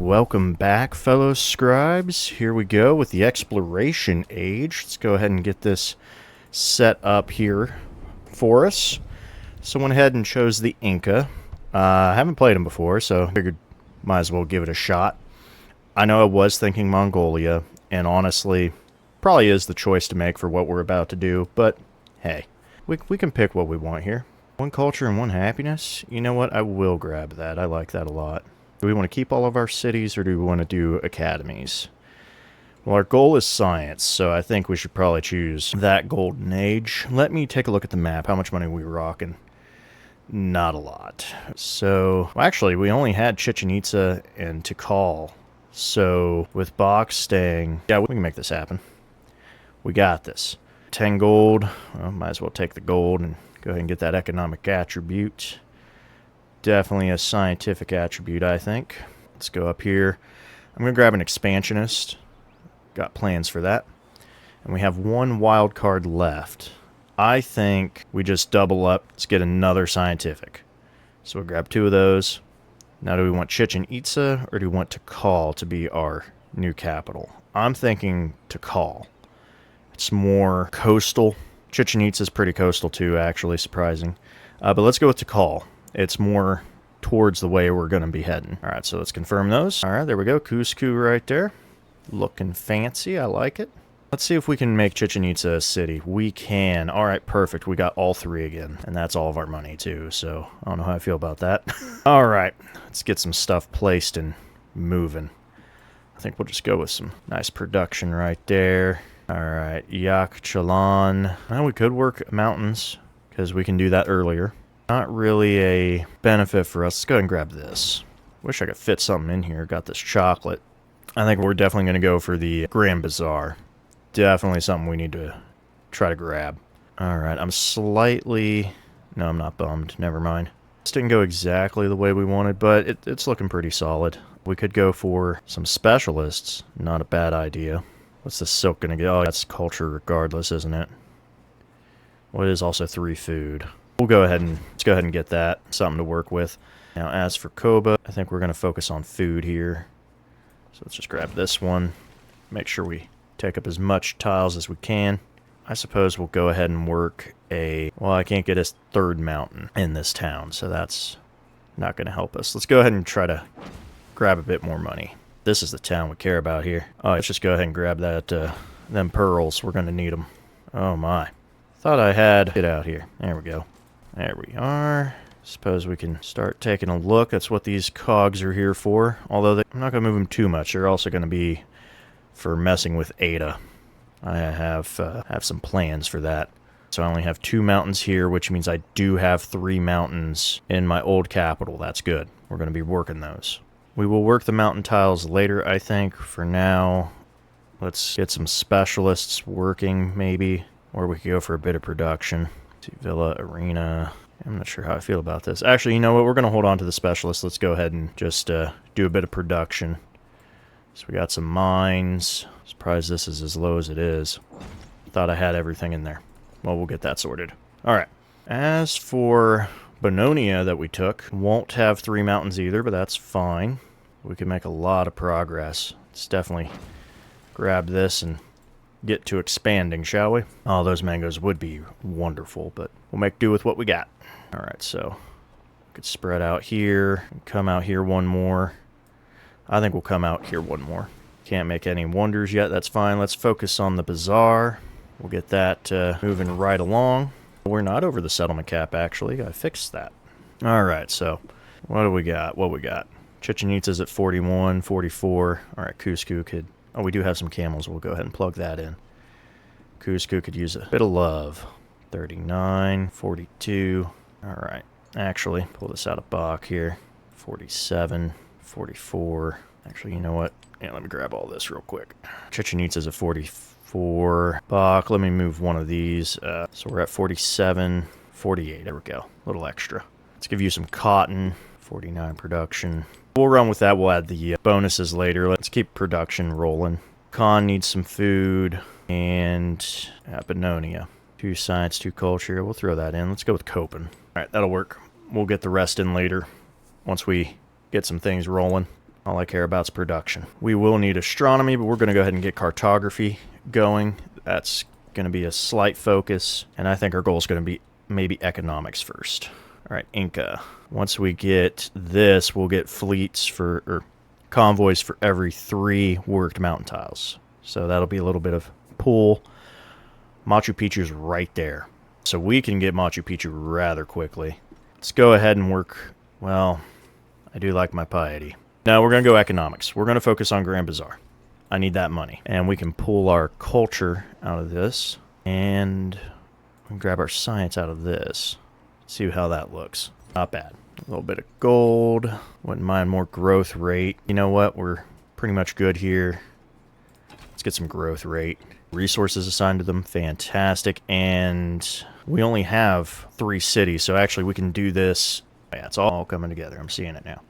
Welcome back, fellow scribes. Here we go with the exploration age. Let's go ahead and get this set up here for us. So went ahead and chose the Inca. I haven't played him before, so figured might as well give it a shot. I know I was thinking Mongolia, and honestly, probably is the choice to make for what we're about to do, but hey, we can pick what we want here. One culture and one happiness? You know what? I will grab that. I like that a lot. Do we want to keep all of our cities, or do we want to do academies? Well, our goal is science, so I think we should probably choose that golden age. Let me take a look at the map. How much money are we rocking? Not a lot. So, well, actually, we only had Chichen Itza and Tikal. So, with Bach staying... Yeah, we can make this happen. We got this. 10 gold. Well, might as well take the gold and go ahead and get that economic attribute. Definitely a scientific attribute, I think. Let's go up here. I'm going to grab an expansionist. Got plans for that. And we have one wild card left. I think we just double up. Let's get another scientific. So we'll grab 2 of those. Now, do we want Chichen Itza or do we want Tikal to be our new capital? I'm thinking Tikal. It's more coastal. Chichen Itza is pretty coastal too, actually, surprising. But let's go with Tikal. It's more towards the way we're going to be heading. All right, so let's confirm those. All right, there we go. Cusco right there. Looking fancy. I like it. Let's see if we can make Chichen Itza a city. We can. All right, perfect. We got all 3 again. And that's all of our money, too. So I don't know how I feel about that. All right, let's get some stuff placed and moving. I think we'll just go with some nice production right there. All right, Yak Chalan. Well, we could work mountains because we can do that earlier. Not really a benefit for us. Let's go ahead and grab this. Wish I could fit something in here. Got this chocolate. I think we're definitely going to go for the Grand Bazaar. Definitely something we need to try to grab. Alright, I'm slightly... No, I'm not bummed. Never mind. This didn't go exactly the way we wanted, but it's looking pretty solid. We could go for some specialists. Not a bad idea. What's the silk going to get? Oh, that's culture regardless, isn't it? Well, it is also 3 food. Let's go ahead and get that. Something to work with. Now, as for Koba, I think we're going to focus on food here. So let's just grab this one. Make sure we take up as much tiles as we can. I suppose we'll go ahead and work a... Well, I can't get a 3rd mountain in this town, so that's not going to help us. Let's go ahead and try to grab a bit more money. This is the town we care about here. Oh, let's just go ahead and grab that, them pearls. We're going to need them. Oh, my. Thought I had it out here. There we go. There we are. Suppose we can start taking a look. That's what these cogs are here for. Although I'm not going to move them too much. They're also going to be for messing with Ada. I have some plans for that. So I only have 2 mountains here, which means I do have 3 mountains in my old capital. That's good. We're going to be working those. We will work the mountain tiles later, I think. For now, let's get some specialists working, maybe. Or we could go for a bit of production. Villa, arena. I'm not sure how I feel about this. Actually, you know what? We're going to hold on to the specialists. Let's go ahead and just do a bit of production. So we got some mines. Surprised this is as low as it is. Thought I had everything in there. Well, we'll get that sorted. All right. As for Bononia that we took, won't have 3 mountains either, but that's fine. We can make a lot of progress. Let's definitely grab this and get to expanding, shall we? Oh, those mangoes would be wonderful, but we'll make do with what we got. All right, so we could spread out here, come out here one more. I think we'll come out here one more. Can't make any wonders yet. That's fine. Let's focus on the bazaar. We'll get that moving right along. We're not over the settlement cap, actually. I fixed that. All right, so what do we got? What we got? Chichen Itza's at 41, 44. All right, Cusco could... Oh, we do have some camels. We'll go ahead and plug that in. Cusco could use a bit of love. 39, 42. All right. Actually, pull this out of Bach here. 47, 44. Actually, you know what? Yeah, let me grab all this real quick. Chichen Itza's at 44. Bach, let me move one of these. So we're at 47, 48. There we go. A little extra. Let's give you some cotton. 49 production. We'll run with that. We'll add the bonuses later. Let's keep production rolling. Khan needs some food. And Bononia. 2 science, 2 culture. We'll throw that in. Let's go with Copen. All right, that'll work. We'll get the rest in later once we get some things rolling. All I care about is production. We will need astronomy, but we're going to go ahead and get cartography going. That's going to be a slight focus, and I think our goal is going to be maybe economics first. All right, Inca. Once we get this, we'll get fleets for, or convoys for every 3 worked mountain tiles. So that'll be a little bit of pull. Machu Picchu's right there. So we can get Machu Picchu rather quickly. Let's go ahead and work, well, I do like my piety. Now we're going to go economics. We're going to focus on Grand Bazaar. I need that money. And we can pull our culture out of this. And we can grab our science out of this. See how that looks. Not bad. A little bit of gold. Wouldn't mind more growth rate. You know what? We're pretty much good here. Let's get some growth rate. Resources assigned to them. Fantastic. And we only have 3 cities. So actually we can do this. Yeah, it's all coming together. I'm seeing it now.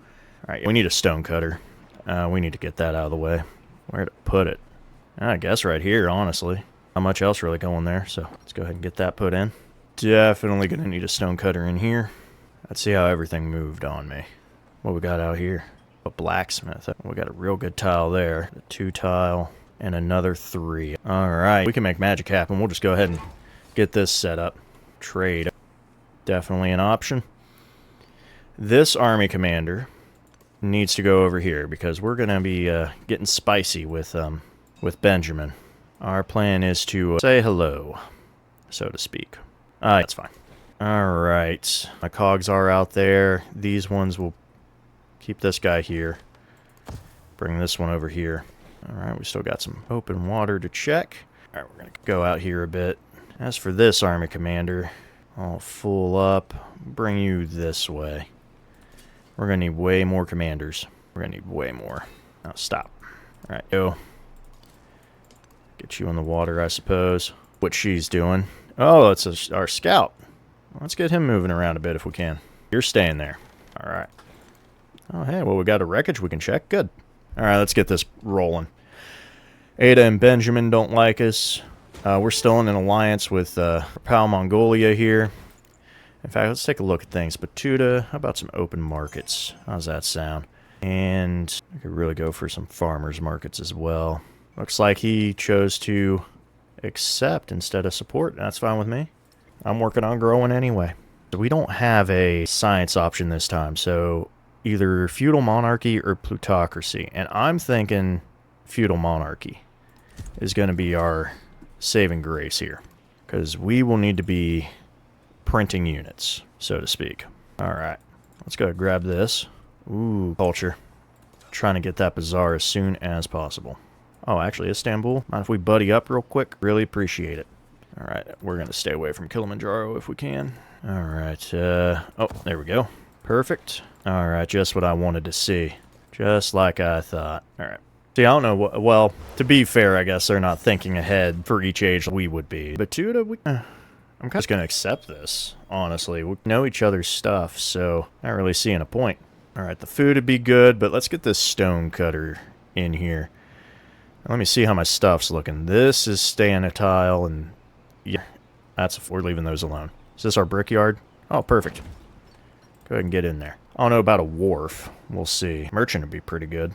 All right. We need a stone cutter. We need to get that out of the way. Where to put it? I guess right here, honestly. Not much else really going there. So let's go ahead and get that put in. Definitely going to need a stone cutter in here. Let's see how everything moved on me. What we got out here? A blacksmith. We got a real good tile there. A 2 tile and another 3. Alright, we can make magic happen. We'll just go ahead and get this set up. Trade. Definitely an option. This army commander needs to go over here because we're going to be getting spicy with Benjamin. Our plan is to say hello, so to speak. That's fine. Alright. My cogs are out there. These ones will keep this guy here. Bring this one over here. Alright, we still got some open water to check. Alright, we're going to go out here a bit. As for this army commander, I'll full up. Bring you this way. We're going to need way more commanders. We're going to need way more. Now stop. Alright, go. Get you in the water, I suppose. What she's doing. Oh, it's our scout. Let's get him moving around a bit if we can. You're staying there. Alright. Oh, hey, well, we got a wreckage we can check. Good. Alright, let's get this rolling. Ada and Benjamin don't like us. We're still in an alliance with Pal Mongolia here. In fact, let's take a look at things. Batuta, how about some open markets? How's that sound? And I could really go for some farmers markets as well. Looks like he chose to accept instead of support. That's fine with me. I'm working on growing anyway. We don't have a science option this time, so either feudal monarchy or plutocracy. And I'm thinking feudal monarchy is going to be our saving grace here, because we will need to be printing units, so to speak. Alright, let's go grab this. Ooh, culture. Trying to get that bazaar as soon as possible. Oh, actually, Istanbul. Mind if we buddy up real quick? Really appreciate it. Alright, we're going to stay away from Kilimanjaro if we can. Alright, oh, there we go. Perfect. Alright, just what I wanted to see. Just like I thought. Alright. See, I don't know what, well, to be fair, I guess they're not thinking ahead for each age we would be. Batuta, I'm kind of just going to accept this, honestly. We know each other's stuff, so not really seeing a point. Alright, the food would be good, but let's get this stone cutter in here. Let me see how my stuff's looking. This is staying a tile, and yeah, we're leaving those alone. Is this our brickyard? Oh, perfect. Go ahead and get in there. I don't know about a wharf. We'll see. Merchant would be pretty good.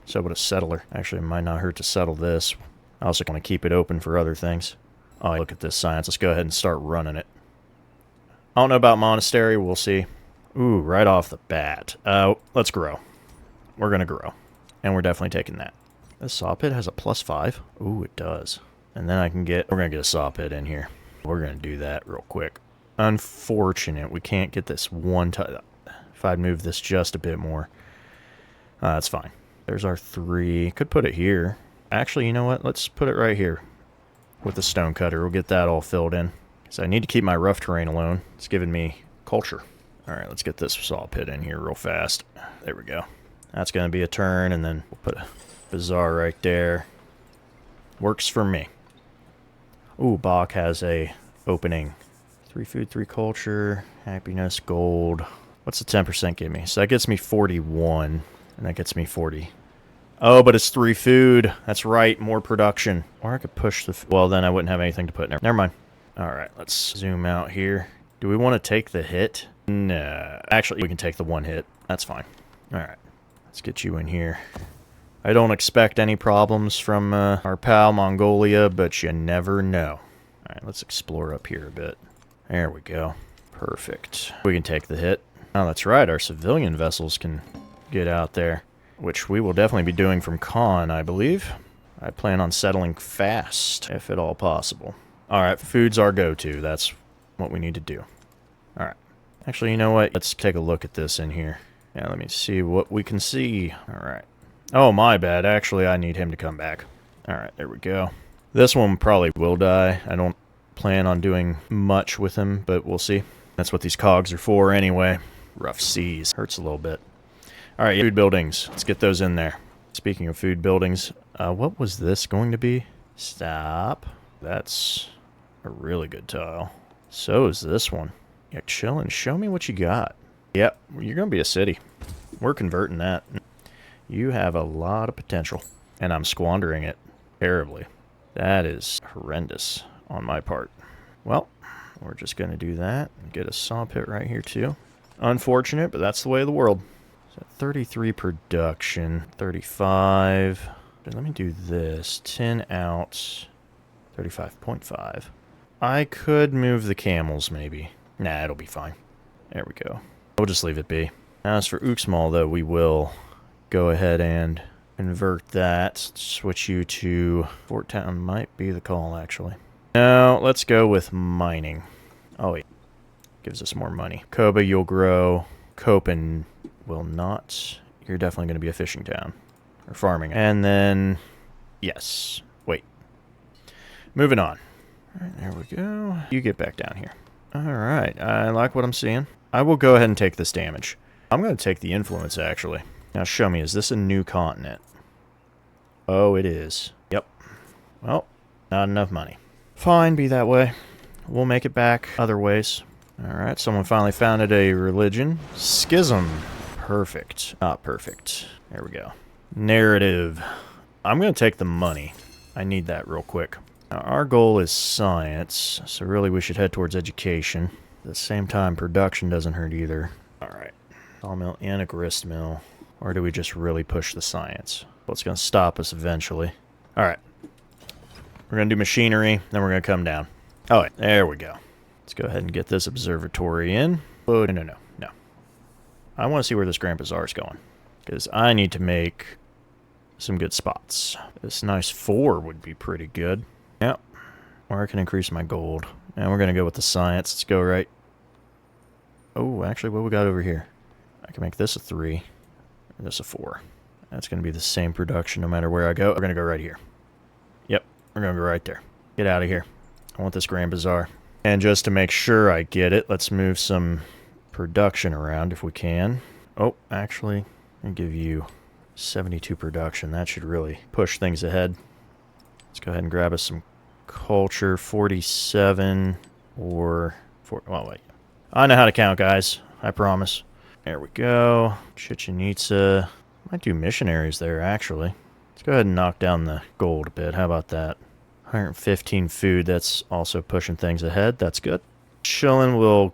So would a settler. Actually, it might not hurt to settle this. I also want to keep it open for other things. Oh, look at this science. Let's go ahead and start running it. I don't know about monastery. We'll see. Ooh, right off the bat. Let's grow. We're going to grow. And we're definitely taking that. This saw pit has a +5. Ooh, it does. And then we're going to get a saw pit in here. We're going to do that real quick. Unfortunate, we can't get this one tile. If I'd move this just a bit more. That's fine. There's our 3. Could put it here. Actually, you know what? Let's put it right here. With the stone cutter. We'll get that all filled in. So I need to keep my rough terrain alone. It's giving me culture. Alright, let's get this saw pit in here real fast. There we go. That's going to be a turn, and then we'll put a bazaar right there. Works for me. Ooh, Bach has a opening. 3 food, 3 culture, happiness, gold. What's the 10% give me? So that gets me 41, and that gets me 40. Oh, but it's 3 food. That's right, more production. Or I could push the... well, then I wouldn't have anything to put in there. Never mind. Alright, let's zoom out here. Do we want to take the hit? No. Actually, we can take the 1 hit. That's fine. Alright. Let's get you in here. I don't expect any problems from our pal Mongolia, but you never know. Alright, let's explore up here a bit. There we go. Perfect. We can take the hit. Oh, that's right. Our civilian vessels can get out there, which we will definitely be doing from Khan, I believe. I plan on settling fast, if at all possible. Alright, food's our go-to. That's what we need to do. Alright. Actually, you know what? Let's take a look at this in here. Yeah, let me see what we can see. Alright. Oh, my bad. Actually, I need him to come back. Alright, there we go. This one probably will die. I don't plan on doing much with him, but we'll see. That's what these cogs are for anyway. Rough seas. Hurts a little bit. Alright, food buildings. Let's get those in there. Speaking of food buildings, what was this going to be? Stop. That's a really good tile. So is this one. Yeah, chill and show me what you got. Yep, you're going to be a city. We're converting that. You have a lot of potential, and I'm squandering it terribly. That is horrendous on my part. Well, we're just going to do that and get a saw pit right here too. Unfortunate, but that's the way of the world. So 33 production, 35. Let me do this. 10 out, 35.5. I could move the camels maybe. Nah, it'll be fine. There we go. We'll just leave it be. As for Uxmal, though, we will go ahead and convert that. Switch you to Fort Town might be the call, actually. No, let's go with mining. Oh, wait. Gives us more money. Koba, you'll grow. Copen will not. You're definitely going to be a fishing town. Or farming. And then, yes. Wait. Moving on. All right, there we go. You get back down here. All right. I like what I'm seeing. I will go ahead and take this damage. I'm going to take the influence, actually. Now, show me. Is this a new continent? Oh, it is. Yep. Well, not enough money. Fine, be that way. We'll make it back other ways. Alright, someone finally founded a religion. Schism. Perfect. Not perfect. There we go. Narrative. I'm going to take the money. I need that real quick. Now, our goal is science, so really we should head towards education. At the same time, production doesn't hurt either. Alright. Sawmill and a grist mill. Or do we just really push the science? Well, it's going to stop us eventually. Alright. We're going to do machinery, then we're going to come down. Oh, wait. There we go. Let's go ahead and get this observatory in. Oh, no. I want to see where this Grand Bazaar is going. Because I need to make some good spots. This nice 4 would be pretty good. Yep. Or I can increase my gold. And we're going to go with the science. Let's go right. Oh, actually, what we got over here? I can make this a 3. And this a 4. That's going to be the same production no matter where I go. We're going to go right here. Yep. We're going to go right there. Get out of here. I want this Grand Bazaar. And just to make sure I get it, let's move some production around if we can. Oh, actually, I'll give you 72 production. That should really push things ahead. Let's go ahead and grab us some culture. 47 or... well, wait. I know how to count, guys. I promise. There we go. Chichen Itza. Might do missionaries there, actually. Let's go ahead and knock down the gold a bit. How about that? 115 food. That's also pushing things ahead. That's good. Chillin' will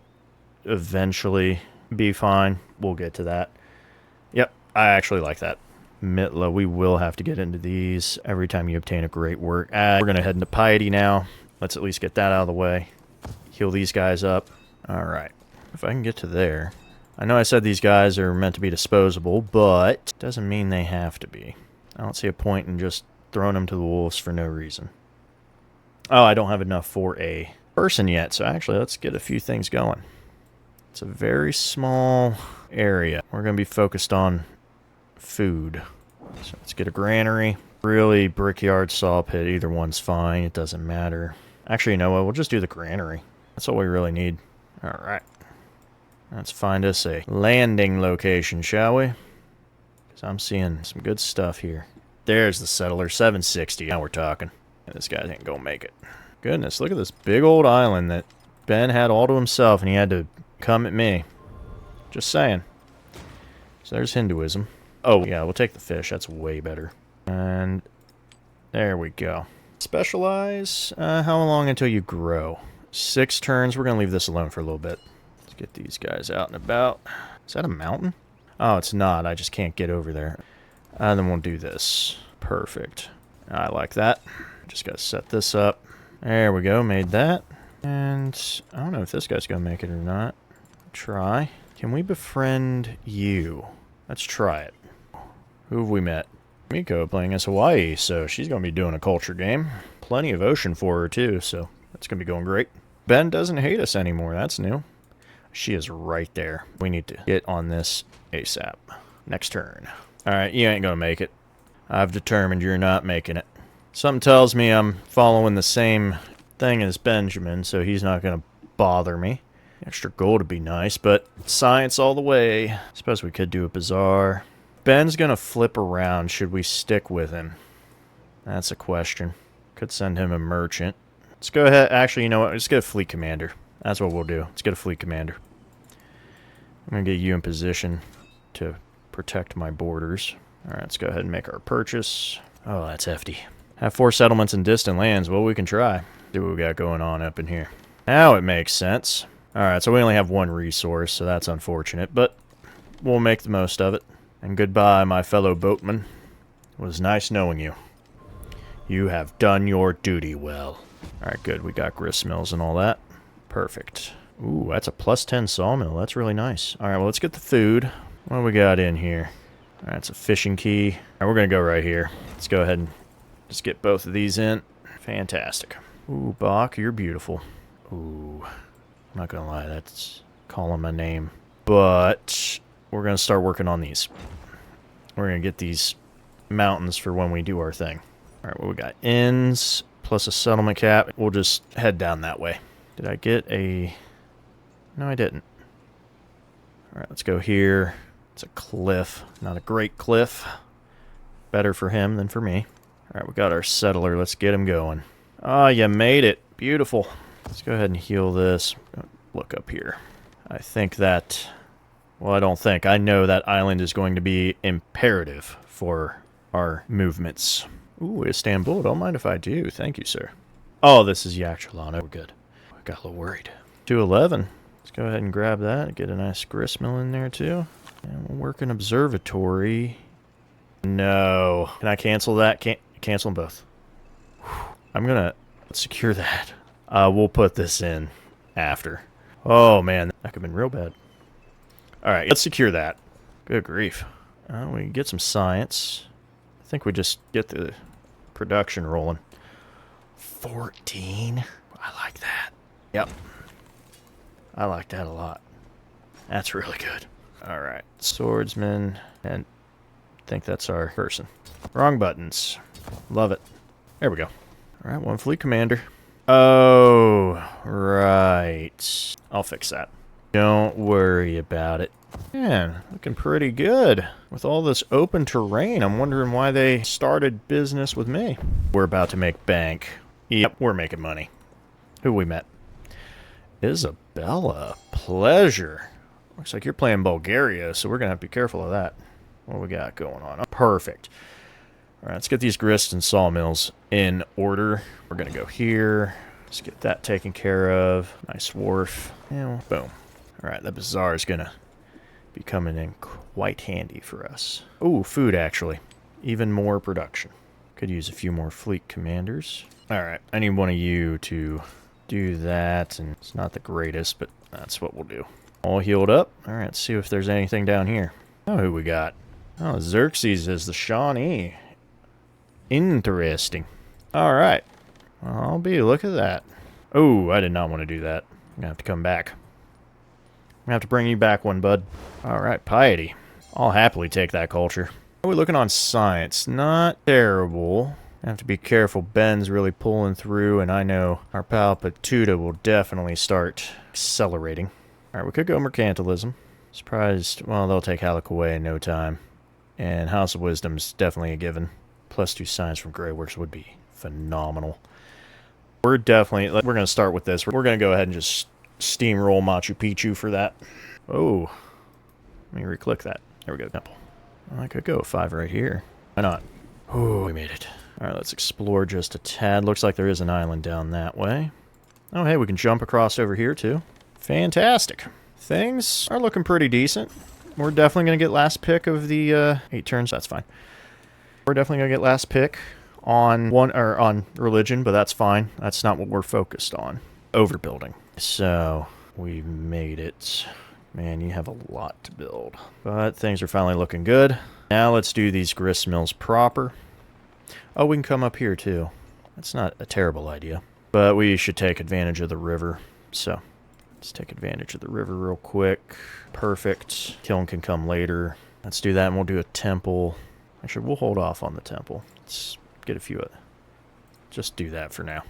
eventually be fine. We'll get to that. Yep, I actually like that. Mitla, we will have to get into these every time you obtain a great work. We're going to head into piety now. Let's at least get that out of the way. Heal these guys up. All right. If I can get to there. I know I said these guys are meant to be disposable, but doesn't mean they have to be. I don't see a point in just throwing them to the wolves for no reason. Oh, I don't have enough for a person yet, so actually let's get a few things going. It's a very small area. We're going to be focused on food. So let's get a granary. Really, brickyard, saw pit, either one's fine. It doesn't matter. Actually, you know what? We'll just do the granary. That's all we really need. All right. Let's find us a landing location, shall we? Because I'm seeing some good stuff here. There's the settler, 760. Now we're talking. This guy ain't gonna make it. Goodness, look at this big old island that Ben had all to himself, and he had to come at me. Just saying. So there's Hinduism. Oh, yeah, we'll take the fish. That's way better. And there we go. Specialize. How long until you grow? 6 turns. We're going to leave this alone for a little bit. Let's get these guys out and about. Is that a mountain? Oh, it's not. I just can't get over there. And then we'll do this. Perfect. I like that. Just got to set this up. There we go. Made that. And I don't know if this guy's going to make it or not. Try. Can we befriend you? Let's try it. Who have we met? Miko playing as Hawaii, so she's going to be doing a culture game. Plenty of ocean for her, too, so that's going to be going great. Ben doesn't hate us anymore. That's new. She is right there. We need to get on this ASAP. Next turn. Alright, you ain't going to make it. I've determined you're not making it. Something tells me I'm following the same thing as Benjamin, so he's not going to bother me. Extra gold would be nice, but science all the way. Suppose we could do a bazaar. Ben's going to flip around. Should we stick with him? That's a question. Could send him a merchant. Let's go ahead. Actually, you know what? Let's get a fleet commander. That's what we'll do. Let's get a fleet commander. I'm going to get you in position to protect my borders. Alright, let's go ahead and make our purchase. Oh, that's hefty. Have 4 settlements in distant lands. Well, we can try. See what we got going on up in here. Now it makes sense. Alright, so we only have 1 resource, so that's unfortunate, but we'll make the most of it. And goodbye, my fellow boatman. It was nice knowing you. You have done your duty well. Alright, good. We got grist mills and all that. Perfect. Ooh, that's a +10 sawmill. That's really nice. Alright, well, let's get the food. What do we got in here? Alright, it's a fishing key. Alright, we're going to go right here. Let's go ahead and just get both of these in. Fantastic. Ooh, Bach, you're beautiful. Ooh, I'm not going to lie. That's calling my name. But we're going to start working on these. We're going to get these mountains for when we do our thing. Alright, well, we got inns plus a settlement cap. We'll just head down that way. Did I get a... No, I didn't. Alright, let's go here. It's a cliff. Not a great cliff. Better for him than for me. Alright, we got our settler. Let's get him going. Ah, you made it. Beautiful. Let's go ahead and heal this. Look up here. I think that... Well, I don't think. I know that island is going to be imperative for our movements. Ooh, Istanbul. Don't mind if I do. Thank you, sir. Oh, this is Yaxchilana. We're good. I got a little worried. 211. Let's go ahead and grab that. Get a nice gristmill in there, too. And we'll work an observatory. No. Can I cancel that? Can't cancel them both. Whew. I'm going to secure that. We'll put this in after. Oh, man. That could have been real bad. Alright, let's secure that. Good grief. We can get some science. I think we just get the production rolling. 14? I like that. Yep. I like that a lot. That's really good. Alright, swordsman, and I think that's our person. Wrong buttons. Love it. There we go. Alright, 1 fleet commander. Oh, right. I'll fix that. Don't worry about it. Man, looking pretty good. With all this open terrain, I'm wondering why they started business with me. We're about to make bank. Yep, we're making money. Who we met? Isabella. Pleasure. Looks like you're playing Bulgaria, so we're going to have to be careful of that. What we got going on? Oh, perfect. Alright, let's get these grist and sawmills in order. We're going to go here. Let's get that taken care of. Nice wharf. And boom. Alright, the bazaar is going to be coming in quite handy for us. Ooh, food, actually. Even more production. Could use a few more fleet commanders. Alright, I need one of you to do that, and it's not the greatest, but that's what we'll do. All healed up. Alright, let's see if there's anything down here. Oh, who we got? Oh, Xerxes is the Shawnee. Interesting. Alright. Well, I'll be, look at that. Oh, I did not want to do that. I'm gonna have to come back. I'm gonna have to bring you back one, bud. Alright, piety. I'll happily take that culture. How are we looking on science? Not terrible. I have to be careful. Ben's really pulling through, and I know our pal Patuta will definitely start accelerating. Alright, we could go mercantilism. Surprised, well, they'll take Halleck away in no time. And House of Wisdom's definitely a given. +2 science from Greyworks would be phenomenal. We're going to start with this. We're going to go ahead and just steamroll Machu Picchu for that. Oh, let me re-click that. There we go. Temple. Well, I could go 5 right here. Why not? Oh, we made it. Alright, let's explore just a tad. Looks like there is an island down that way. Oh, hey, we can jump across over here, too. Fantastic. Things are looking pretty decent. we're definitely going to get last pick of the 8 turns. That's fine. We're definitely going to get last pick on on religion, but that's fine. That's not what we're focused on. Overbuilding. So we made it. Man, you have a lot to build. But things are finally looking good. Now let's do these grist mills proper. Oh, we can come up here too. That's not a terrible idea. But we should take advantage of the river. So let's take advantage of the river real quick. Perfect. Kiln can come later. Let's do that, and we'll do a temple. Actually, we'll hold off on the temple. Let's get a few of it. Just do that for now.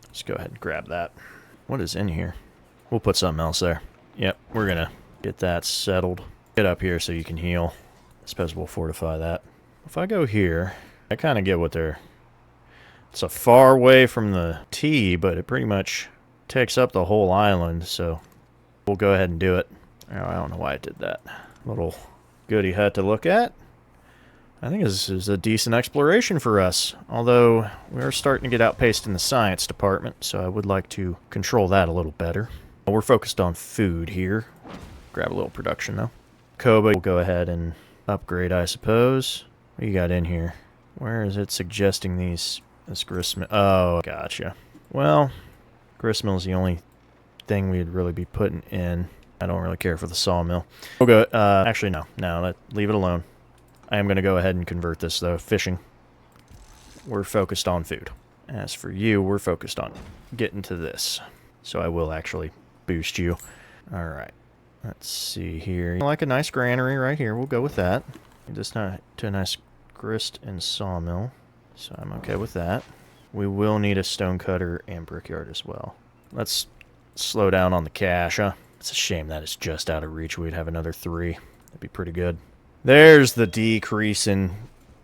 Let's go ahead and grab that. What is in here? We'll put something else there. Yep, we're going to get that settled. Get up here so you can heal. I suppose we'll fortify that. If I go here, I kind of get what they're... It's a far way from the T, but it pretty much takes up the whole island, so we'll go ahead and do it. Oh, I don't know why I did that. Little goody hut to look at. I think this is a decent exploration for us, although we're starting to get outpaced in the science department, so I would like to control that a little better. We're focused on food here. Grab a little production, though. Koba will go ahead and upgrade, I suppose. What do you got in here? Where is it suggesting these... This gristmill... Oh, gotcha. Well, gristmill is the only thing we'd really be putting in. I don't really care for the sawmill. We'll go... actually, no. No, leave it alone. I am going to go ahead and convert this, though. Fishing. We're focused on food. As for you, we're focused on getting to this. So I will actually boost you. Alright. Let's see here. I like a nice granary right here. We'll go with that. Just to a nice grist and sawmill. So I'm okay with that. We will need a stone cutter and brickyard as well. Let's slow down on the cash, huh? It's a shame that it's just out of reach. We'd have another 3. That'd be pretty good. There's the decrease in...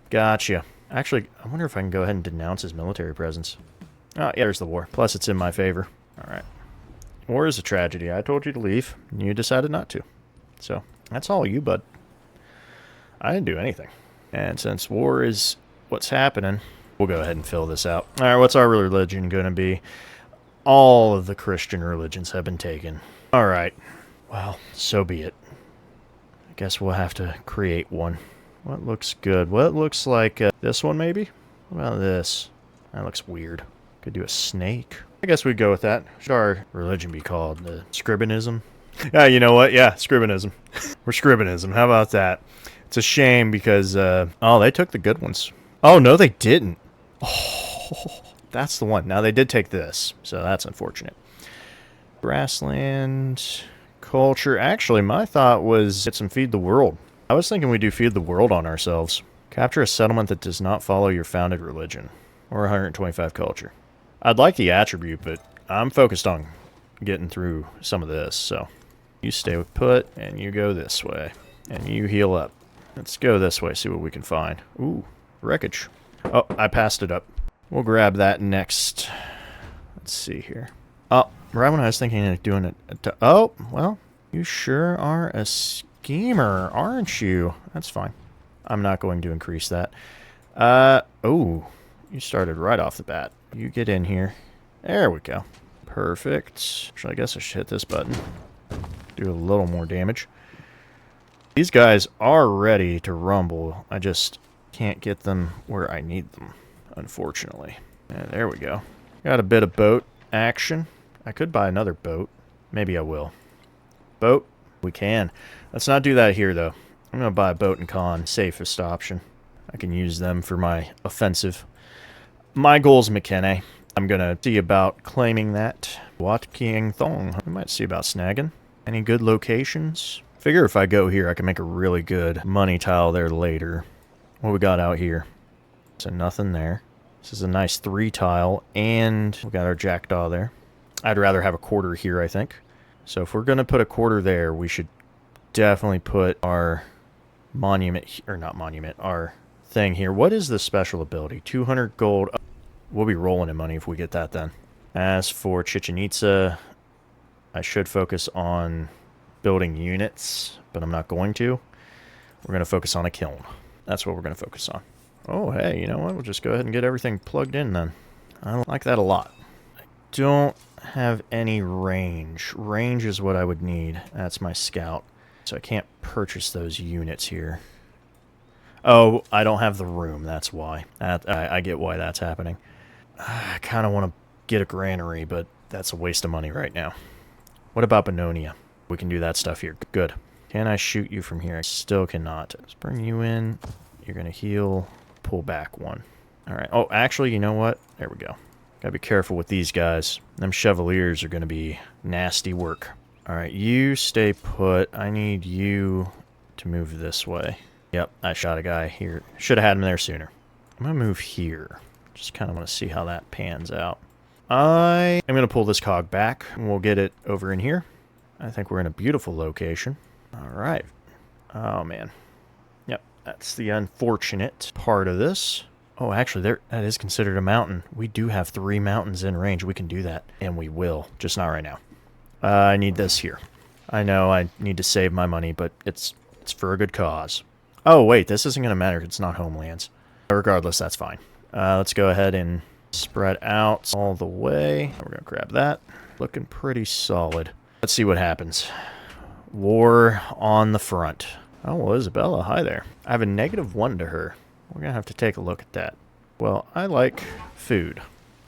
Gotcha. Actually, I wonder if I can go ahead and denounce his military presence. Oh, yeah, there's the war. Plus, it's in my favor. Alright. War is a tragedy. I told you to leave, and you decided not to. So, that's all you, bud. I didn't do anything. And since war is what's happening, we'll go ahead and fill this out. Alright, what's our religion going to be? All of the Christian religions have been taken. Alright. Well, so be it. I guess we'll have to create one. What looks good? What looks like this one, maybe? What about this? That looks weird. Could do a snake. I guess we'd go with that. Should our religion be called the Scribinism? Yeah, you know what? Yeah, Scribinism. We're Scribinism. How about that? It's a shame because, oh, they took the good ones. Oh, no, they didn't. Oh, that's the one. Now, they did take this, so that's unfortunate. Grassland, culture. Actually, my thought was get some Feed the World. I was thinking we do Feed the World on ourselves. Capture a settlement that does not follow your founded religion. Or 125 culture. I'd like the attribute, but I'm focused on getting through some of this, so... You stay put, and you go this way. And you heal up. Let's go this way, see what we can find. Ooh, wreckage. Oh, I passed it up. We'll grab that next. Let's see here. Oh, right when I was thinking of doing it... Oh, well, you sure are a schemer, aren't you? That's fine. I'm not going to increase that. Oh, you started right off the bat. You get in here. There we go. Perfect. Actually, I guess I should hit this button. Do a little more damage. These guys are ready to rumble. I just can't get them where I need them, unfortunately. Yeah, there we go. Got a bit of boat action. I could buy another boat. Maybe I will. Boat? We can. Let's not do that here, though. I'm going to buy a boat and con. Safest option. I can use them for my offensive. My goal's McKinney. I'm going to see about claiming that. Wat Kieng Thong. We might see about snagging. Any good locations? Figure if I go here, I can make a really good money tile there later. What we got out here? So nothing there. This is a nice 3 tile, and we got our jackdaw there. I'd rather have a quarter here, I think. So if we're going to put a quarter there, we should definitely put our monument, or not monument, our thing here. What is the special ability? 200 gold. We'll be rolling in money if we get that then. As for Chichen Itza, I should focus on building units, but I'm not going to. We're going to focus on a kiln. That's what we're going to focus on. Oh, hey, you know what? We'll just go ahead and get everything plugged in then. I like that a lot. I don't have any range. Range is what I would need. That's my scout. So I can't purchase those units here. Oh, I don't have the room, that's why. I get why that's happening. I kind of want to get a granary, but that's a waste of money right now. What about Bennonia? We can do that stuff here. Good. Can I shoot you from here? I still cannot. Let's bring you in. You're going to heal. Pull back one. All right. Oh, actually, you know what? There we go. Gotta be careful with these guys. Them Chevaliers are going to be nasty work. All right, you stay put. I need you to move this way. Yep, I shot a guy here. Should have had him there sooner. I'm going to move here. Just kind of want to see how that pans out. I am going to pull this cog back, and we'll get it over in here. I think we're in a beautiful location. All right. Oh, man. Yep, that's the unfortunate part of this. Oh, actually, that is considered a mountain. We do have 3 mountains in range. We can do that, and we will. Just not right now. I need this here. I know I need to save my money, but it's for a good cause. Oh, wait, this isn't going to matter. It's not homelands. Regardless, that's fine. Let's go ahead and spread out all the way. We're going to grab that. Looking pretty solid. Let's see what happens. War on the front. Oh, well, Isabella, hi there. I have a -1 to her. We're going to have to take a look at that. Well, I like food.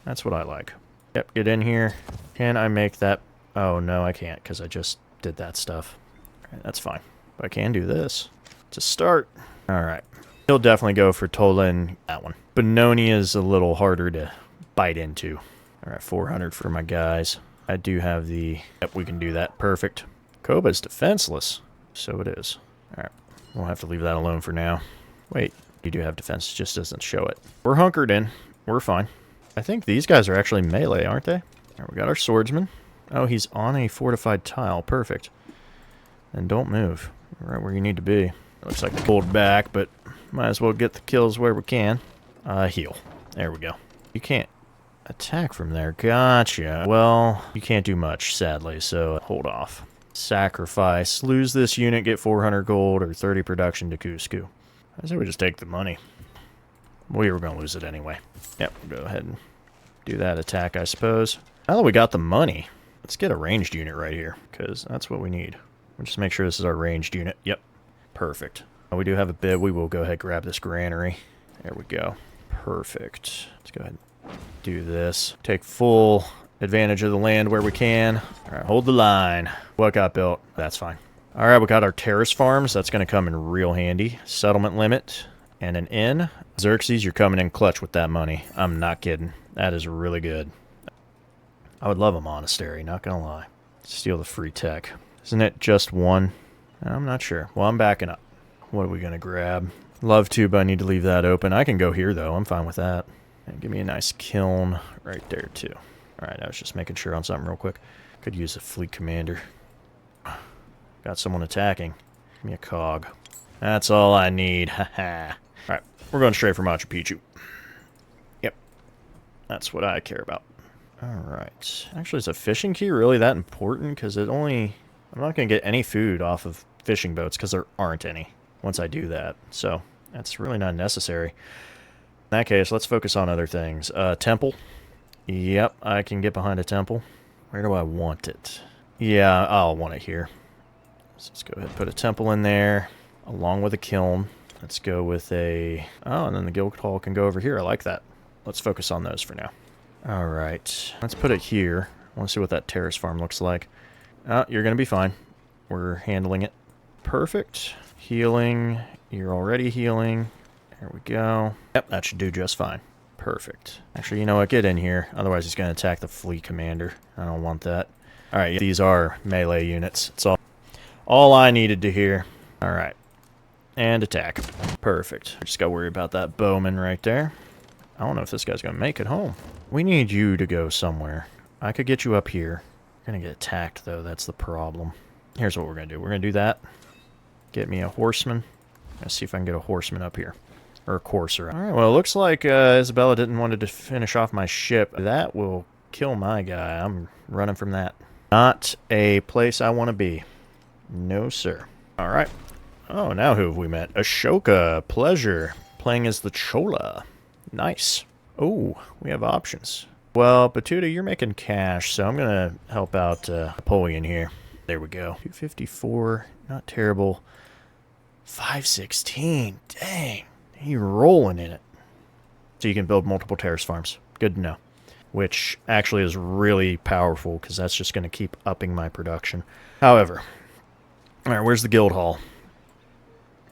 That's what I like. Yep, get in here. Can I make that? Oh, no, I can't because I just did that stuff. All right, that's fine. But I can do this to start. All right. He'll definitely go for Tola and that one. Bennonia is a little harder to bite into. All right, 400 for my guys. I do have the... Yep, we can do that. Perfect. Koba's defenseless. So it is. All right. We'll have to leave that alone for now. Wait. You do have defense, it just doesn't show it. We're hunkered in. We're fine. I think these guys are actually melee, aren't they? Right, we got our swordsman. Oh, he's on a fortified tile. Perfect. And don't move. Right where you need to be. Looks like we pulled back, but might as well get the kills where we can. Heal. There we go. You can't attack from there. Gotcha. Well, you can't do much, sadly, so hold off. Sacrifice. Lose this unit, get 400 gold or 30 production to Cusco. I say we just take the money. We were going to lose it anyway. Yep, we'll go ahead and do that attack, I suppose. Now that we got the money, let's get a ranged unit right here, because that's what we need. We'll just make sure this is our ranged unit. Yep, perfect. We do have a bid. We will go ahead and grab this granary. There we go. Perfect. Let's go ahead and do this. Take full advantage of the land where we can. All right, hold the line. What got built? That's fine. All right, we got our terrace farms. That's going to come in real handy. Settlement limit and an inn. Xerxes, you're coming in clutch with that money. I'm not kidding. That is really good. I would love a monastery, not going to lie. Steal the free tech. Isn't it just one? I'm not sure. Well, I'm backing up. What are we going to grab? Love to, but I need to leave that open. I can go here, though. I'm fine with that. And give me a nice kiln right there, too. All right, I was just making sure on something real quick. Could use a fleet commander. Got someone attacking. Give me a cog. That's all I need. Haha. Alright, we're going straight for Machu Picchu. Yep. That's what I care about. Alright. Actually, is a fishing key really that important? Because it only... I'm not going to get any food off of fishing boats because there aren't any once I do that. So, that's really not necessary. In that case, let's focus on other things. Temple. Yep, I can get behind a temple. Where do I want it? Yeah, I'll want it here. So let's go ahead and put a temple in there, along with a kiln. Let's go with a... Oh, and then the guild hall can go over here. I like that. Let's focus on those for now. All right. Let's put it here. I want to see what that terrace farm looks like. Oh, you're going to be fine. We're handling it. Perfect. Healing. You're already healing. There we go. Yep, that should do just fine. Perfect. Actually, you know what? Get in here. Otherwise, he's going to attack the fleet commander. I don't want that. All right, these are melee units. It's all I needed to hear. All right. And attack. Perfect. I just got to worry about that bowman right there. I don't know if this guy's going to make it home. We need you to go somewhere. I could get you up here. You're going to get attacked, though. That's the problem. Here's what we're going to do. We're going to do that. Get me a horseman. Let's see if I can get a horseman up here. Or a courser. All right, well, it looks like Isabella didn't want to finish off my ship. That will kill my guy. I'm running from that. Not a place I want to be. No, sir. All right. Oh, now who have we met? Ashoka. Pleasure. Playing as the Chola. Nice. Oh, we have options. Well, Batuta, you're making cash, so I'm going to help out Napoleon here. There we go. 254, not terrible. 516, dang. You're rolling in it. So you can build multiple terrace farms. Good to know. Which actually is really powerful because that's just going to keep upping my production. However, all right, where's the guild hall?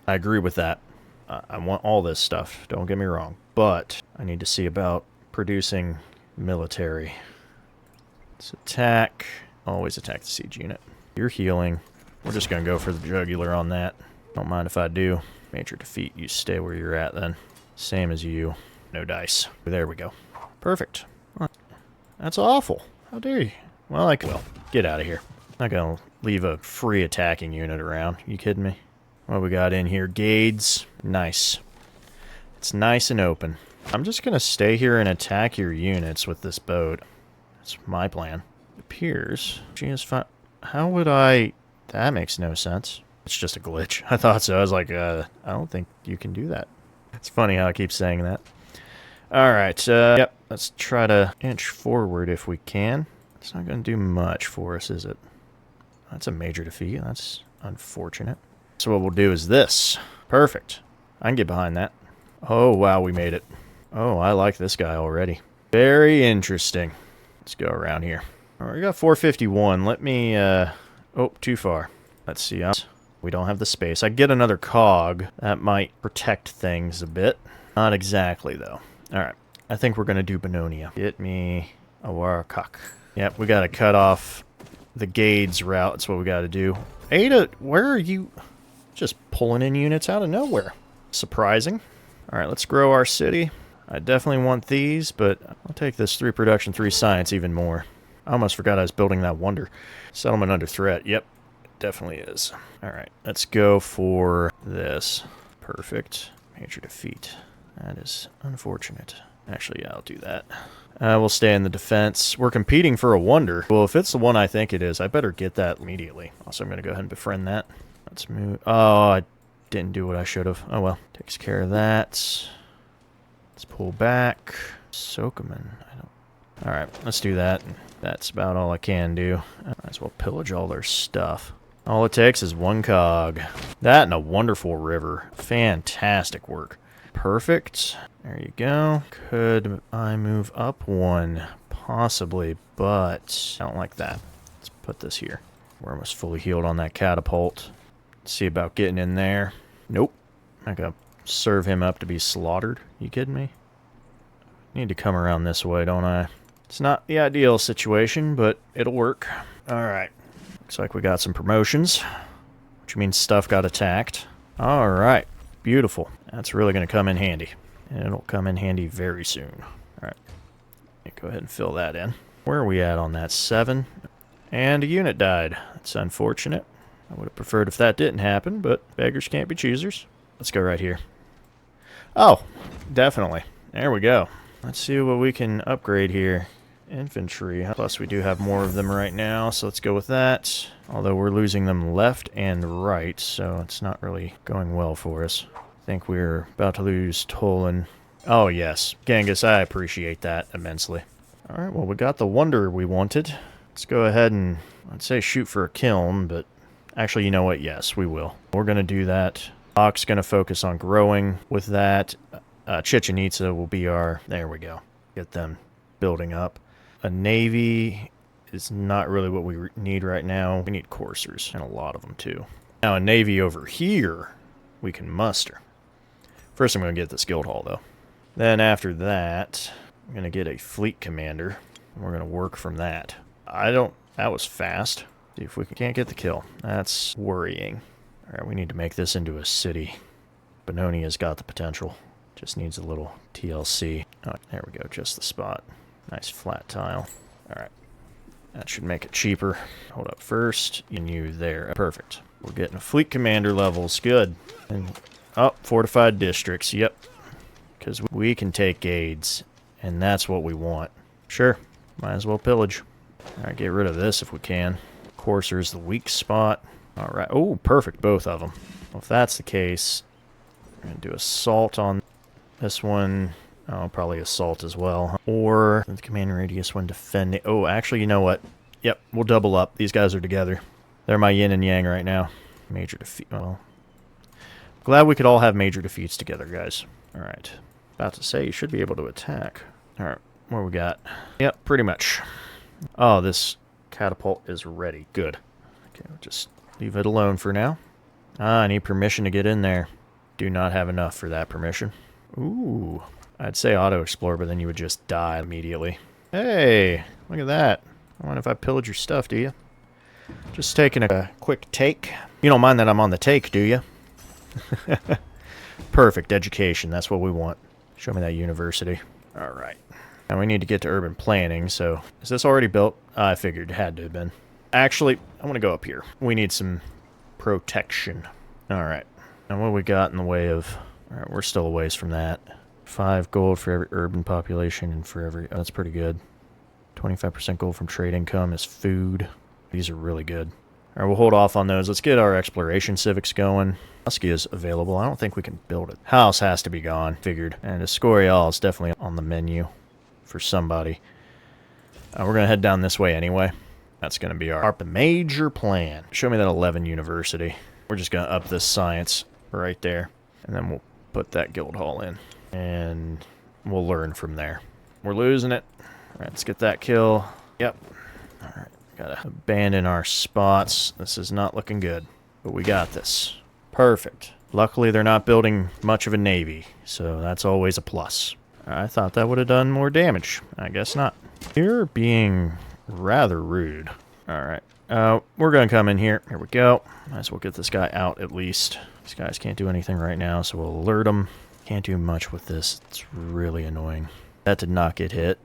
I agree with that. I want all this stuff, don't get me wrong. But I need to see about producing military. Let's attack. Always attack the siege unit. You're healing. We're just going to go for the jugular on that. Don't mind if I do. Major defeat. You stay where you're at then. Same as you. No dice. There we go. Perfect. That's awful. How dare you? Well, well, get out of here. Not going to leave a free attacking unit around. You kidding me? What we got in here? Gades. Nice. It's nice and open. I'm just going to stay here and attack your units with this boat. That's my plan. It appears she is fine. How would I... That makes no sense. It's just a glitch. I thought so. I was like, I don't think you can do that. It's funny how I keep saying that. Alright, yep. Let's try to inch forward if we can. It's not going to do much for us, is it? That's a major defeat. That's unfortunate. So what we'll do is this. Perfect. I can get behind that. Oh, wow, we made it. Oh, I like this guy already. Very interesting. Let's go around here. All right, we got 451. Let me, oh, too far. Let's see. We don't have the space. I get another cog. That might protect things a bit. Not exactly, though. All right. I think we're going to do Bennonia. Get me a Warakak. Yep, we got to cut off the Gades route. That's what we got to do. Ada, where are you? Just pulling in units out of nowhere. Surprising. All right, let's grow our city. I definitely want these, but I'll take this 3 production, 3 science even more. I almost forgot I was building that wonder. Settlement under threat. Yep, it definitely is. All right, let's go for this. Perfect. Major defeat. That is unfortunate. Actually, yeah, I'll do that. We'll stay in the defense. We're competing for a wonder. Well, if it's the one I think it is, I better get that immediately. Also, I'm going to go ahead and befriend that. Let's move. Oh, I didn't do what I should have. Oh, well. Takes care of that. Let's pull back. Sokoman. All right, let's do that. That's about all I can do. I might as well pillage all their stuff. All it takes is 1 cog. That and a wonderful river. Fantastic work. Perfect. There you go. Could I move up 1? Possibly, but I don't like that. Let's put this here. We're almost fully healed on that catapult. Let's see about getting in there. Nope. I'm gonna serve him up to be slaughtered. You kidding me? Need to come around this way, don't I? It's not the ideal situation, but it'll work. Alright. Looks like we got some promotions, which means stuff got attacked. Alright. Beautiful. That's really going to come in handy. And it'll come in handy very soon. Alright. Go ahead and fill that in. Where are we at on that? 7. And a unit died. That's unfortunate. I would have preferred if that didn't happen, but beggars can't be choosers. Let's go right here. Oh, definitely. There we go. Let's see what we can upgrade here. Infantry. Plus, we do have more of them right now, so let's go with that. Although we're losing them left and right, so it's not really going well for us. I think we're about to lose Tolan. Oh, yes. Genghis, I appreciate that immensely. Alright, well, we got the wonder we wanted. Let's go ahead and, I'd say shoot for a kiln, but actually, you know what? Yes, we will. We're going to do that. Bach's going to focus on growing with that. Chichen Itza will be our... There we go. Get them building up. A navy is not really what we need right now. We need coursers, and a lot of them, too. Now, a navy over here, we can muster. First, I'm going to get this guild hall, though. Then, after that, I'm going to get a fleet commander, and we're going to work from that. That was fast. See if we can't get the kill. That's worrying. All right, we need to make this into a city. Bennonia's got the potential. Just needs a little TLC. Oh, there we go, just the spot. Nice flat tile. Alright. That should make it cheaper. Hold up first. And you there. Perfect. We're getting fleet commander levels. Good. And fortified districts. Yep. Because we can take aids. And that's what we want. Sure. Might as well pillage. Alright, get rid of this if we can. Courser's the weak spot. Alright. Oh, perfect. Both of them. Well, if that's the case, we're going to do assault on this one. Oh, probably assault as well. Or the command radius when defending. Oh, actually, you know what? Yep, we'll double up. These guys are together. They're my yin and yang right now. Major defeat. Well, glad we could all have major defeats together, guys. All right. About to say you should be able to attack. All right. What we got? Yep, pretty much. Oh, this catapult is ready. Good. Okay, we'll just leave it alone for now. I need permission to get in there. Do not have enough for that permission. Ooh. I'd say auto-explore, but then you would just die immediately. Hey, look at that. I wonder if I pillaged your stuff, do you? Just taking a quick take. You don't mind that I'm on the take, do you? Perfect. Education. That's what we want. Show me that university. All right. Now we need to get to urban planning, so... Is this already built? I figured it had to have been. Actually, I want to go up here. We need some protection. All right. Now what we got in the way of... All right, we're still a ways from that. 5 gold for every urban population and for every... Oh, that's pretty good. 25% gold from trade income is food. These are really good. All right, we'll hold off on those. Let's get our exploration civics going. Husky is available. I don't think we can build it. House has to be gone, figured. And Escorial is definitely on the menu for somebody. We're going to head down this way anyway. That's going to be our major plan. Show me that 11 university. We're just going to up this science right there. And then we'll put that guild hall in. And we'll learn from there. We're losing it. All right, let's get that kill. Yep. All right. Gotta abandon our spots. This is not looking good. But we got this. Perfect. Luckily, they're not building much of a navy, so that's always a plus. I thought that would have done more damage. I guess not. You're being rather rude. Alright. We're gonna come in here. Here we go. Might as well get this guy out at least. These guys can't do anything right now, so we'll alert them. Can't do much with this. It's really annoying. That did not get hit.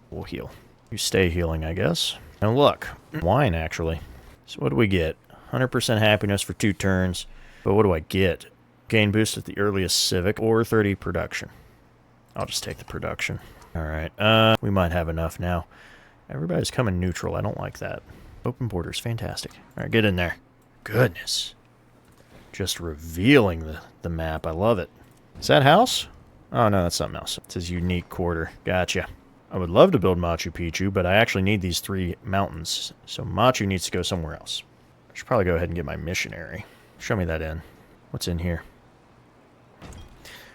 We'll heal. You stay healing, I guess. Now look, wine actually. So what do we get? 100% happiness for 2 turns. But what do I get? Gain boost at the earliest civic or 30 production. I'll just take the production. Alright, we might have enough now. Everybody's coming neutral. I don't like that. Open borders, fantastic. Alright, get in there. Goodness. Just revealing the map. I love it. Is that house? Oh no, that's something else. It says unique quarter. Gotcha. I would love to build Machu Picchu, but I actually need these 3 mountains. So Machu needs to go somewhere else. I should probably go ahead and get my missionary. Show me that in. What's in here?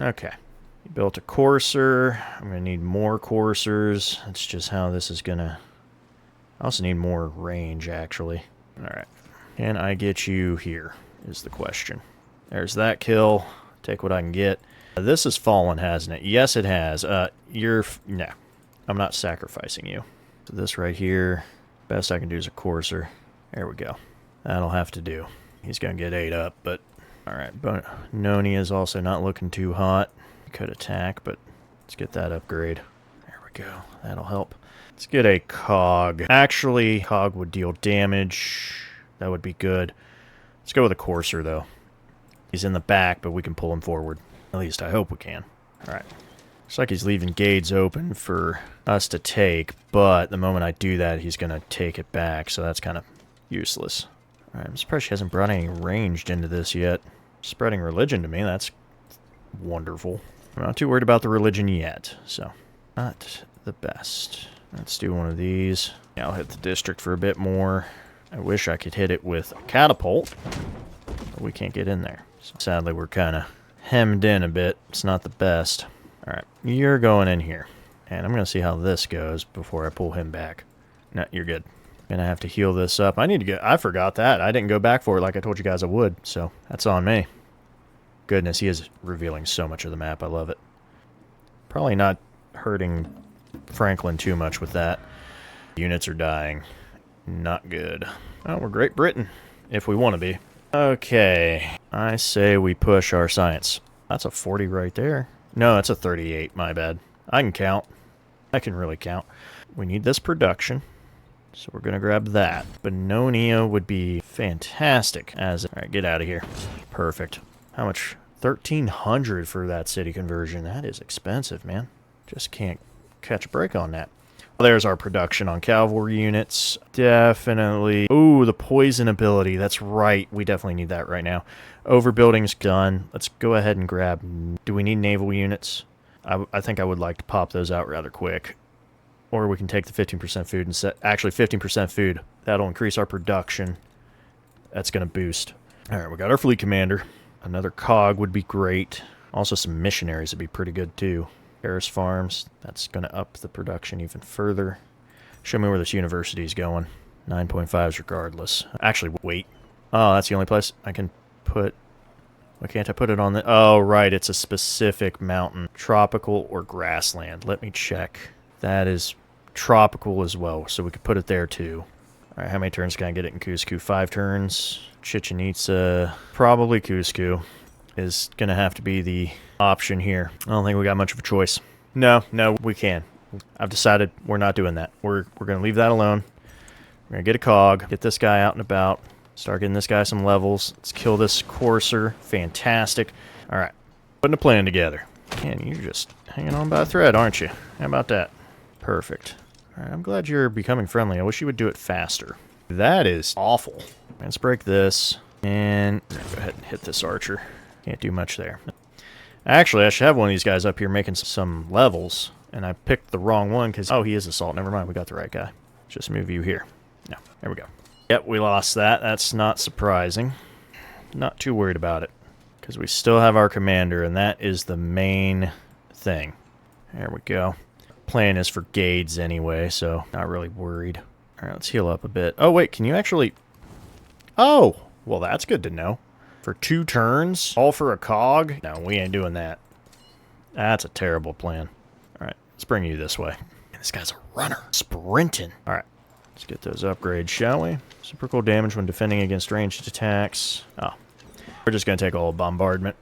Okay. You built a courser. I'm going to need more coursers. That's just how this is going to... I also need more range, actually. Alright. Can I get you here, is the question. There's that kill. Take what I can get. This has fallen, hasn't it? Yes, it has. No. I'm not sacrificing you. So this right here, best I can do is a courser. There we go. That'll have to do. He's going to get 8 up, but... Alright, Noni is also not looking too hot. Could attack, but let's get that upgrade. There we go. That'll help. Let's get a cog. Actually, cog would deal damage. That would be good. Let's go with a courser, though. He's in the back, but we can pull him forward. At least I hope we can. Alright. Looks like he's leaving gates open for us to take, but the moment I do that, he's going to take it back, so that's kind of useless. Alright, I'm surprised she hasn't brought any ranged into this yet. Spreading religion to me, that's wonderful. I'm not too worried about the religion yet, so not the best. Let's do one of these. Yeah, I'll hit the district for a bit more. I wish I could hit it with a catapult, but we can't get in there. So sadly, we're kind of hemmed in a bit. It's not the best. Alright, you're going in here. And I'm going to see how this goes before I pull him back. No, you're good. Gonna have to heal this up. I need to get... I forgot that. I didn't go back for it like I told you guys I would, so that's on me. Goodness, he is revealing so much of the map. I love it. Probably not hurting Franklin too much with that. Units are dying. Not good. Oh, we're Great Britain, if we want to be. Okay, I say we push our science. That's a 40 right there. No, that's a 38, my bad. I can count. I can really count. We need this production, so we're going to grab that. Bennonia would be fantastic as... Alright, get out of here. Perfect. How much? 1,300 for that city conversion. That is expensive, man. Just can't catch a break on that. Well, there's our production on cavalry units. Definitely. Ooh, the poison ability. That's right. We definitely need that right now. Overbuilding's done. Let's go ahead and grab... Do we need naval units? I think I would like to pop those out rather quick. Or we can take the 15% food and set... Actually, 15% food. That'll increase our production. That's going to boost. All right, we got our fleet commander. Another cog would be great. Also, some missionaries would be pretty good, too. Paris Farms. That's going to up the production even further. Show me where this university is going. 9.5s regardless. Actually, wait. Oh, that's the only place I can put... Why can't I put it on the... Oh, right. It's a specific mountain. Tropical or grassland. Let me check. That is tropical as well, so we could put it there, too. All right, how many turns can I get it in Cusco? 5 turns. Chichen Itza. Probably Cusco is going to have to be the option here. I don't think we got much of a choice. No, we can. I've decided we're not doing that. We're going to leave that alone. We're going to get a cog, get this guy out and about, start getting this guy some levels. Let's kill this courser. Fantastic. All right, putting a plan together. Man, you're just hanging on by a thread, aren't you? How about that? Perfect. All right, I'm glad you're becoming friendly. I wish you would do it faster. That is awful. Let's break this, and go ahead and hit this archer. Can't do much there. Actually, I should have one of these guys up here making some levels, and I picked the wrong one because... Oh, he is assault. Never mind, we got the right guy. Just move you here. No, there we go. Yep, we lost that. That's not surprising. Not too worried about it, because we still have our commander, and that is the main thing. There we go. Plan is for Gades anyway, so not really worried. All right, let's heal up a bit. Oh, wait, can you actually... Oh, well, that's good to know. For 2 turns, all for a cog? No, we ain't doing that. That's a terrible plan. All right, let's bring you this way. Man, this guy's a runner. Sprinting. All right, let's get those upgrades, shall we? Reciprocal damage when defending against ranged attacks. Oh, we're just going to take all bombardment.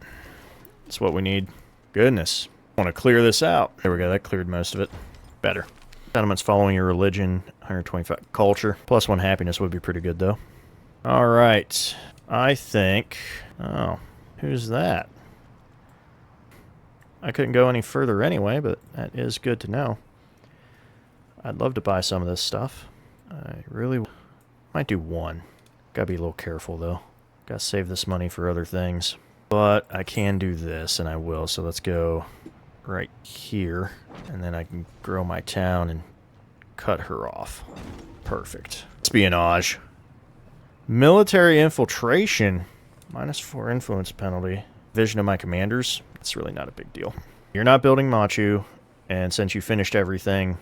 That's what we need. Goodness. I want to clear this out. There we go. That cleared most of it. Better. Settlements following your religion. 125 culture. Plus 1 happiness would be pretty good, though. All right. I think... Oh, who's that? I couldn't go any further anyway, but that is good to know. I'd love to buy some of this stuff. I really might do 1. Gotta be a little careful, though. Gotta save this money for other things. But I can do this, and I will. So let's go right here, and then I can grow my town and cut her off. Perfect. Espionage. Military infiltration. -4 influence penalty. Vision of my commanders. That's really not a big deal. You're not building Machu, and since you finished everything,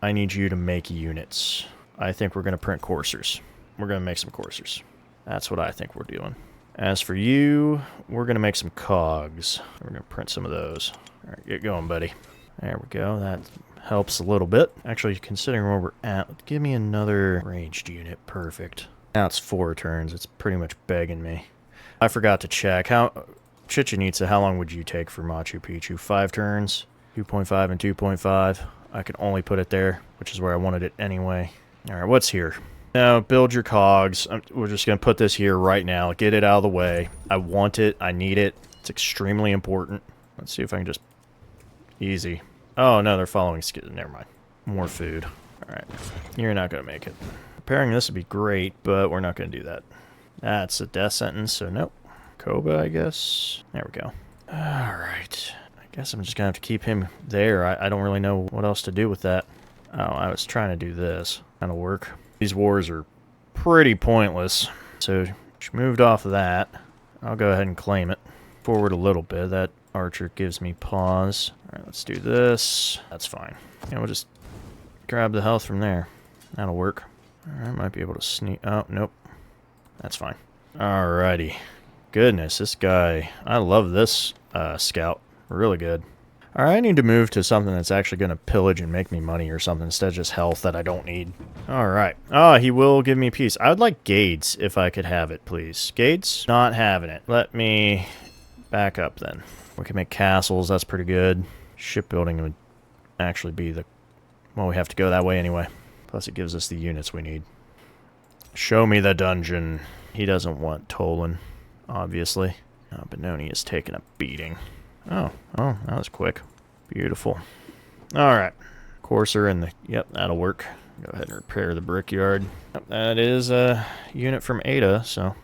I need you to make units. I think we're going to print coursers. We're going to make some coursers. That's what I think we're doing. As for you, we're going to make some cogs. We're going to print some of those. All right, get going, buddy. There we go. That helps a little bit. Actually, considering where we're at, give me another ranged unit. Perfect. Now it's 4 turns. It's pretty much begging me. I forgot to check. Chichen Itza, how long would you take for Machu Picchu? 5 turns? 2.5 and 2.5. I could only put it there, which is where I wanted it anyway. All right, what's here? Now, build your cogs. We're just going to put this here right now. Get it out of the way. I want it. I need it. It's extremely important. Let's see if I can just... Easy. Oh, no, they're following... Never mind. More food. All right. You're not going to make it. Repairing this would be great, but we're not going to do that. That's a death sentence, so nope. Koba, I guess. There we go. All right. I guess I'm just going to have to keep him there. I don't really know what else to do with that. Oh, I was trying to do this. That'll work. These wars are pretty pointless. So, she moved off of that. I'll go ahead and claim it. Forward a little bit. That archer gives me pause. All right, let's do this. That's fine. And we'll just grab the health from there. That'll work. All right, might be able to sneak... Oh, nope. That's fine. Alrighty. Goodness, this guy... I love this scout. Really good. Alright, I need to move to something that's actually going to pillage and make me money or something instead of just health that I don't need. Alright. Oh, he will give me peace. I would like Gades if I could have it, please. Gades? Not having it. Let me back up then. We can make castles. That's pretty good. Shipbuilding would actually be the... Well, we have to go that way anyway. Plus it gives us the units we need. Show me the dungeon. He doesn't want Tolan, obviously. Benoni is taking a beating. Oh, that was quick. Beautiful. Alright. Courser and the... Yep, that'll work. Go ahead and repair the brickyard. Yep, that is a unit from Ada, so...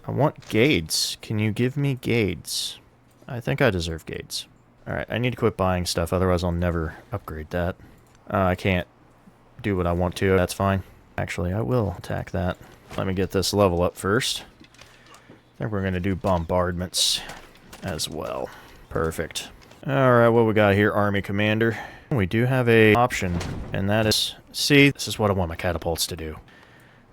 I want Gades. Can you give me Gades? I think I deserve Gades. Alright, I need to quit buying stuff, otherwise I'll never upgrade that. I can't do what I want to. That's fine. Actually, I will attack that. Let me get this level up first. think we're going to do bombardments as well. Perfect. Alright, what we got here, Army Commander? We do have a option, and that is... See, this is what I want my catapults to do.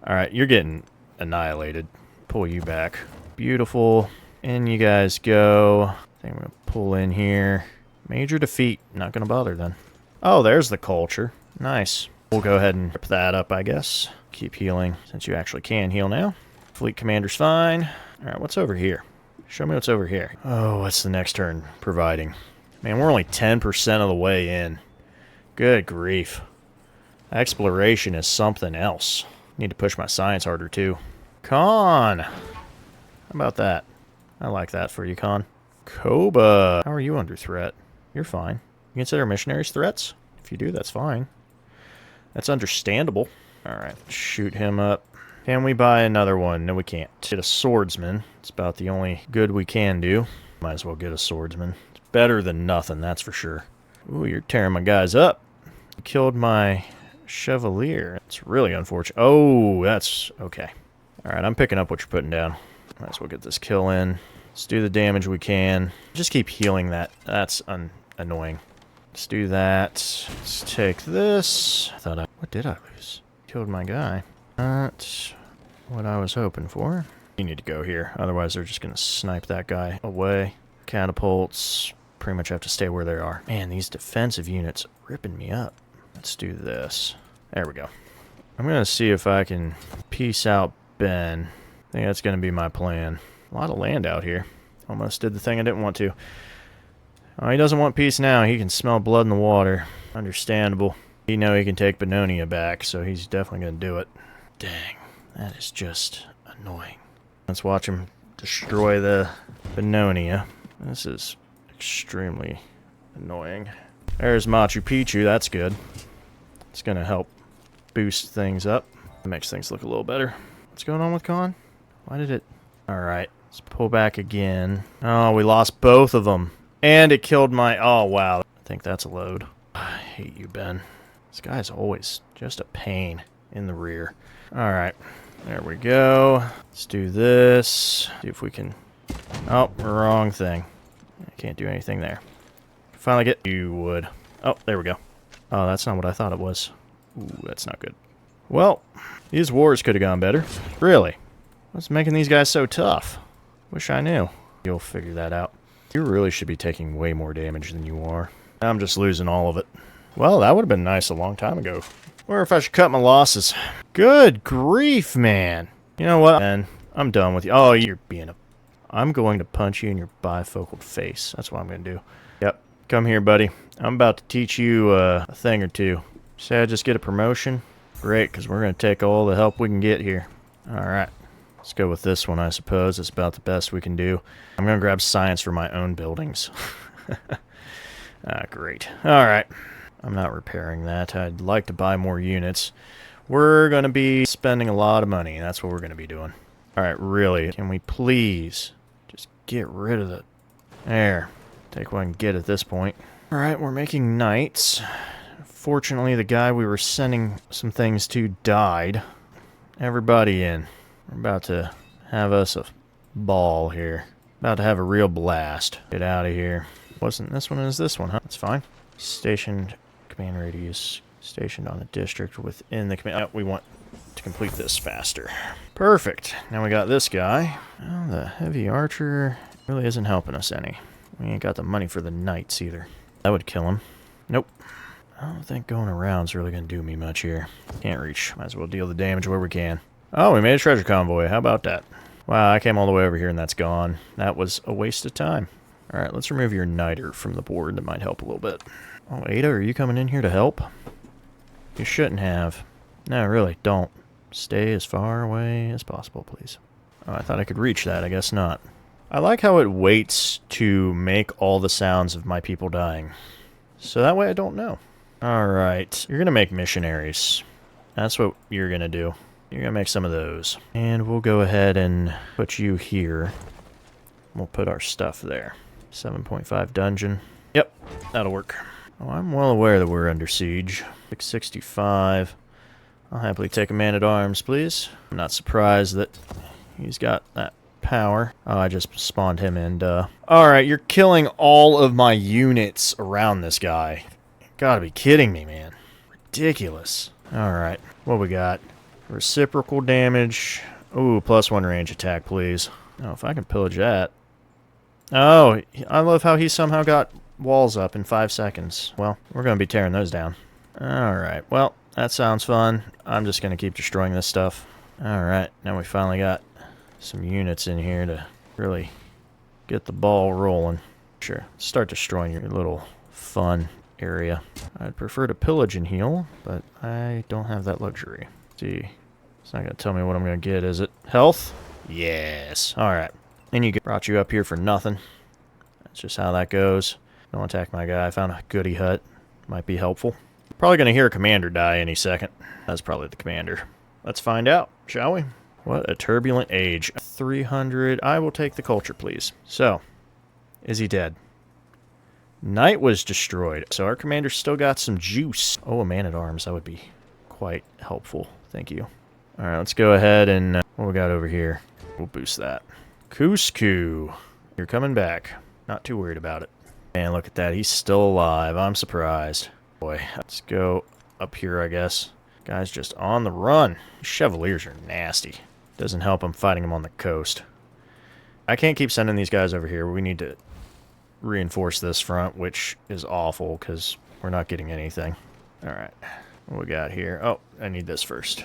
Alright, you're getting annihilated. Pull you back. Beautiful. In you guys go. I think I'm going to pull in here. Major defeat. Not going to bother then. Oh, there's the culture. Nice. We'll go ahead and rip that up, I guess. Keep healing, since you actually can heal now. Fleet Commander's fine. Alright, what's over here? Show me what's over here. Oh, what's the next turn providing? Man, we're only 10% of the way in. Good grief. Exploration is something else. Need to push my science harder, too. Con! How about that? I like that for you, Con. Koba! How are you under threat? You're fine. You consider missionaries threats? If you do, that's fine. That's understandable. Alright, shoot him up. Can we buy another one? No, we can't. Get a swordsman. It's about the only good we can do. Might as well get a swordsman. It's better than nothing, that's for sure. Ooh, you're tearing my guys up. You killed my chevalier. It's really unfortunate. Oh, that's... okay. Alright, I'm picking up what you're putting down. Might as well get this kill in. Let's do the damage we can. Just keep healing that. That's annoying. Let's do that. Let's take this. What did I lose? Killed my guy. Not what I was hoping for. You need to go here. Otherwise, they're just going to snipe that guy away. Catapults pretty much have to stay where they are. Man, these defensive units are ripping me up. Let's do this. There we go. I'm going to see if I can piece out Ben. I think that's going to be my plan. A lot of land out here. Almost did the thing I didn't want to. Oh, he doesn't want peace now. He can smell blood in the water. Understandable. He know he can take Bennonia back, so he's definitely going to do it. Dang, that is just annoying. Let's watch him destroy the Bennonia. This is extremely annoying. There's Machu Picchu. That's good. It's going to help boost things up. It makes things look a little better. What's going on with Con? Why did it... Alright, let's pull back again. Oh, we lost both of them. And it killed my... Oh, wow. I think that's a load. I hate you, Ben. This guy's always just a pain in the rear. Alright, there we go. Let's do this. See if we can... Oh, wrong thing. I can't do anything there. Finally get... You would. Oh, there we go. Oh, that's not what I thought it was. Ooh, that's not good. Well, these wars could have gone better. Really? What's making these guys so tough? Wish I knew. You'll figure that out. You really should be taking way more damage than you are. I'm just losing all of it. Well, that would have been nice a long time ago. Or if I should cut my losses. Good grief, man. You know what, man? I'm done with you. Oh, you're being a... I'm going to punch you in your bifocal face. That's what I'm going to do. Yep. Come here, buddy. I'm about to teach you a thing or two. Say I just get a promotion? Great, because we're going to take all the help we can get here. Alright. Let's go with this one, I suppose. It's about the best we can do. I'm going to grab science for my own buildings. Great. Alright. I'm not repairing that. I'd like to buy more units. We're going to be spending a lot of money. That's what we're going to be doing. Alright, really. Can we please just get rid of the... There. Take what I can get at this point. Alright, we're making knights. Fortunately, the guy we were sending some things to died. Everybody in. We're about to have us a ball here. About to have a real blast. Get out of here. Wasn't this one, is this one, huh? That's fine. Stationed command radius. Stationed on a district within the command... Oh, we want to complete this faster. Perfect. Now we got this guy. Well, the heavy archer really isn't helping us any. We ain't got the money for the knights either. That would kill him. Nope. I don't think going around's really going to do me much here. Can't reach. Might as well deal the damage where we can. Oh, we made a treasure convoy. How about that? Wow, I came all the way over here and that's gone. That was a waste of time. Alright, let's remove your niter from the board. That might help a little bit. Oh, Ada, are you coming in here to help? You shouldn't have. No, really, don't. Stay as far away as possible, please. Oh, I thought I could reach that. I guess not. I like how it waits to make all the sounds of my people dying. So that way I don't know. Alright, you're going to make missionaries. That's what you're going to do. You're going to make some of those. And we'll go ahead and put you here. We'll put our stuff there. 7.5 dungeon. Yep, that'll work. Oh, I'm well aware that we're under siege. 665. I'll happily take a man-at-arms, please. I'm not surprised that he's got that power. Oh, I just spawned him in, duh. Alright, you're killing all of my units around this guy. You gotta be kidding me, man. Ridiculous. Alright, what we got? Reciprocal damage. Ooh, +1 range attack, please. Oh, if I can pillage that. Oh, I love how he somehow got walls up in 5 seconds. Well, we're going to be tearing those down. Alright, well, that sounds fun. I'm just going to keep destroying this stuff. Alright, now we finally got some units in here to really get the ball rolling. Sure, start destroying your little fun area. I'd prefer to pillage and heal, but I don't have that luxury. Let's see, it's not going to tell me what I'm going to get, is it? Health? Yes. Alright. And you brought you up here for nothing. That's just how that goes. Don't attack my guy. I found a goody hut. Might be helpful. Probably going to hear a commander die any second. That's probably the commander. Let's find out, shall we? What a turbulent age. 300. I will take the culture, please. So, is he dead? Knight was destroyed. So our commander still got some juice. Oh, a man-at-arms. That would be quite helpful. Thank you. Alright, let's go ahead and... what we got over here? We'll boost that. Cusco. You're coming back. Not too worried about it. Man, look at that. He's still alive. I'm surprised. Boy, let's go up here, I guess. Guy's just on the run. Chevaliers are nasty. Doesn't help I'm fighting them on the coast. I can't keep sending these guys over here. We need to reinforce this front, which is awful because we're not getting anything. Alright. What we got here? Oh, I need this first.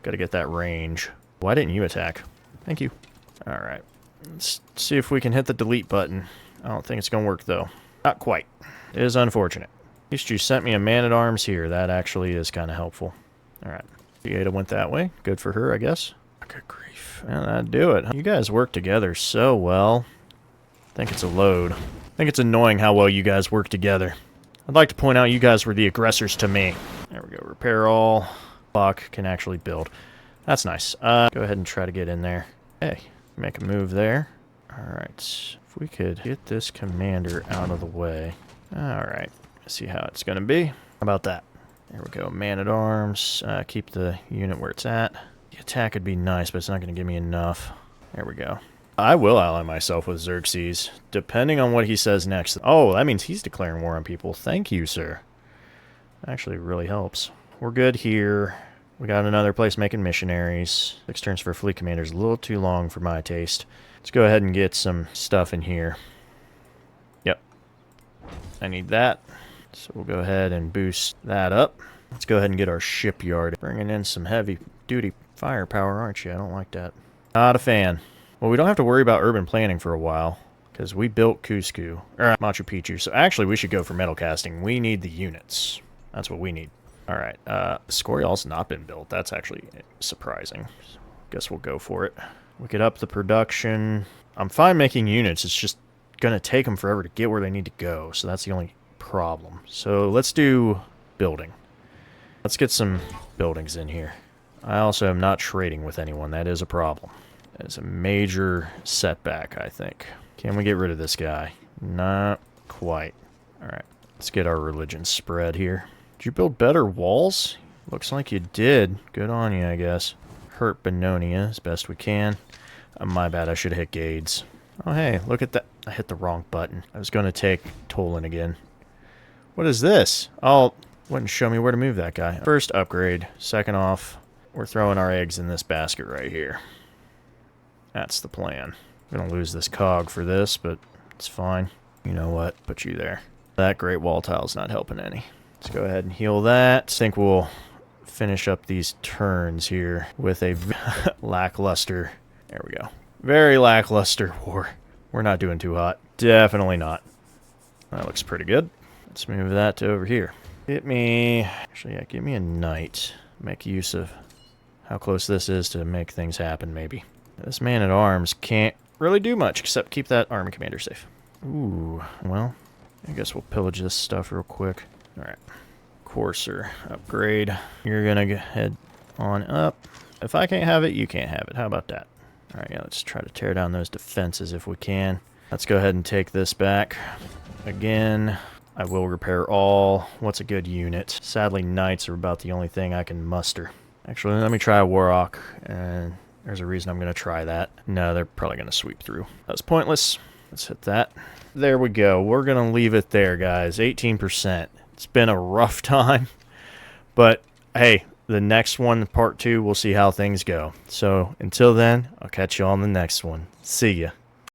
Gotta get that range. Why didn't you attack? Thank you. Alright. Let's see if we can hit the delete button. I don't think it's gonna work, though. Not quite. It is unfortunate. At least you sent me a man-at-arms here. That actually is kind of helpful. Alright. Deity went that way. Good for her, I guess. Good grief. Man, that'd do it. You guys work together so well. I think it's a load. I think it's annoying how well you guys work together. I'd like to point out you guys were the aggressors to me. There we go. Repair all. Block can actually build. That's nice. Go ahead and try to get in there. Hey, make a move there. Alright. If we could get this commander out of the way. Alright. See how it's going to be. How about that? There we go. Man-at-arms. Keep the unit where it's at. The attack would be nice, but it's not going to give me enough. There we go. I will ally myself with Xerxes, depending on what he says next. Oh, that means he's declaring war on people. Thank you, sir. Actually, really helps. We're good here. We got another place making missionaries. 6 turns for fleet commanders. A little too long for my taste. Let's go ahead and get some stuff in here. Yep. I need that. So we'll go ahead and boost that up. Let's go ahead and get our shipyard. Bringing in some heavy-duty firepower, aren't you? I don't like that. Not a fan. Well, we don't have to worry about urban planning for a while, because we built Cusco, or Machu Picchu. So actually, we should go for metal casting. We need the units. That's what we need. All right. Scorial's not been built. That's actually surprising. Guess we'll go for it. We could up the production. I'm fine making units. It's just going to take them forever to get where they need to go. So that's the only problem. So let's do building. Let's get some buildings in here. I also am not trading with anyone. That is a problem. That is a major setback, I think. Can we get rid of this guy? Not quite. Alright, let's get our religion spread here. Did you build better walls? Looks like you did. Good on you, I guess. Hurt Bennonia as best we can. My bad, I should have hit Gades. Oh, hey, look at that. I hit the wrong button. I was going to take Tolan again. What is this? Oh, wouldn't show me where to move that guy. First, upgrade. Second off, we're throwing our eggs in this basket right here. That's the plan. I'm going to lose this cog for this, but it's fine. You know what? Put you there. That great wall tile's not helping any. Let's go ahead and heal that. I think we'll finish up these turns here with a lackluster... There we go. Very lackluster war. We're not doing too hot. Definitely not. That looks pretty good. Let's move that to over here. Get me... Actually, yeah, give me a knight. Make use of how close this is to make things happen, maybe. This man-at-arms can't really do much except keep that army commander safe. Ooh, well, I guess we'll pillage this stuff real quick. Alright. Courser, upgrade. You're gonna head on up. If I can't have it, you can't have it. How about that? Alright, yeah, let's try to tear down those defenses if we can. Let's go ahead and take this back. Again, I will repair all. What's a good unit? Sadly, knights are about the only thing I can muster. Actually, let me try a Warrock and There's a reason I'm going to try that. No, they're probably going to sweep through. That was pointless. Let's hit that. There we go. We're going to leave it there, guys. 18%. It's been a rough time. But, hey, the next one, part 2, we'll see how things go. So, until then, I'll catch you on the next one. See ya.